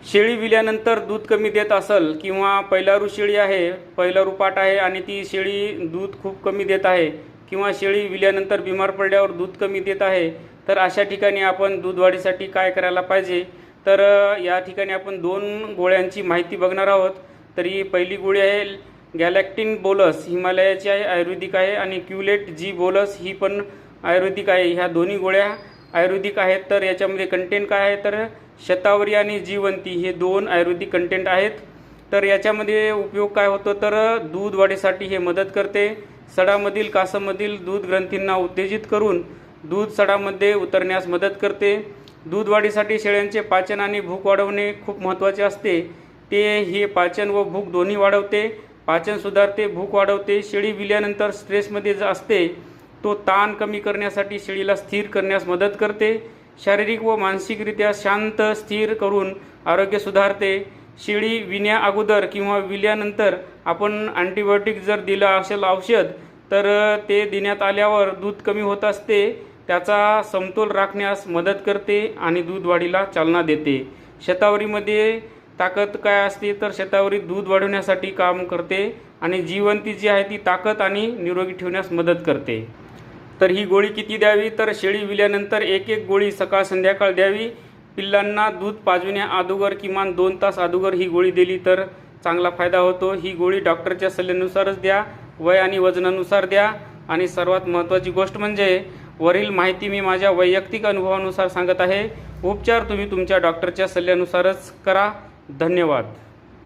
शेळी विल्यानंतर दूध कमी देत असेल किंवा पहिलारू शेळी आहे, पहिलारू पाट आहे आणि ती शेळी दूध खूप कमी देत आहे किंवा शेळी विल्यानंतर बिमार पडल्यावर दूध कमी देत आहे, तर अशा ठिकाणी आपण दूध वाढीसाठी काय करायला पाहिजे? तर या ठिकाणी आपण 2 गोळ्यांची माहिती बघणार आहोत. तरी पहिली गोळी आहे गॅलॅक्टिन बोलस, हिमालयाची आहे, आयुर्वेदिक आहे, आणि क्युलेट जी बोलस ही पण आयुर्वेदिक आहे. ह्या दोन्ही गोळ्या आयुर्वेदिक आहेत. तर याच्यामध्ये कंटेंट काय आहे? तर शतावरी आणि जीवंती हे 2 आयुर्वेदिक कंटेंट आहेत. तर याच्यामध्ये उपयोग काय होतो? तर दूध वाढीसाठी हे मदत करते. सडामधील कासमधील दूध ग्रंथींना उत्तेजित करून दूध सडामध्ये उतरण्यास मदत करते. दूध वाढीसाठी शेळ्यांचे पाचन आणि भूक वाढवणे खूप महत्त्वाचे असते. ते हे पाचन व भूक दोन्ही वाढवते. पाचन सुधारते, भूक वाढवते. शेळी विल्यानंतर स्ट्रेसमध्ये असते, तो ताण कमी करण्यासाठी शेळीला स्थिर करण्यास मदत करते. शारीरिक व मानसिकरित्या शांत स्थिर करून आरोग्य सुधारते. शेळी विण्या अगोदर किंवा विल्यानंतर आपण अँटीबायोटिक जर दिलं असेल औषध, तर ते देण्यात आल्यावर दूध कमी होत असते. त्याचा समतोल राखण्यास मदत करते आणि दूध वाढीला चालना देते. शतावरीमध्ये ताकद काय असते? तर शतावरी दूध वाढवण्यासाठी काम करते आणि जीवंती जी आहे ती ताकद आणि निरोगी ठेवण्यास मदत करते. तर ही गोळी किती द्यावी? तर शेळी विल्यानंतर 1 गोळी सकाळ संध्याकाळ द्यावी. पिल्लांना दूध पाजविण्या अगोदर किमान 2 तास अगोदर ही गोळी दिली तर चांगला फायदा होतो. ही गोळी डॉक्टरच्या सल्ल्यानुसारच द्या, वय आणि वजनानुसार द्या. आणि सर्वात महत्त्वाची गोष्ट म्हणजे वरील माहिती मी माझ्या वैयक्तिक अनुभवानुसार सांगत आहे. उपचार तुम्ही तुमच्या डॉक्टरच्या सल्ल्यानुसारच करा. धन्यवाद.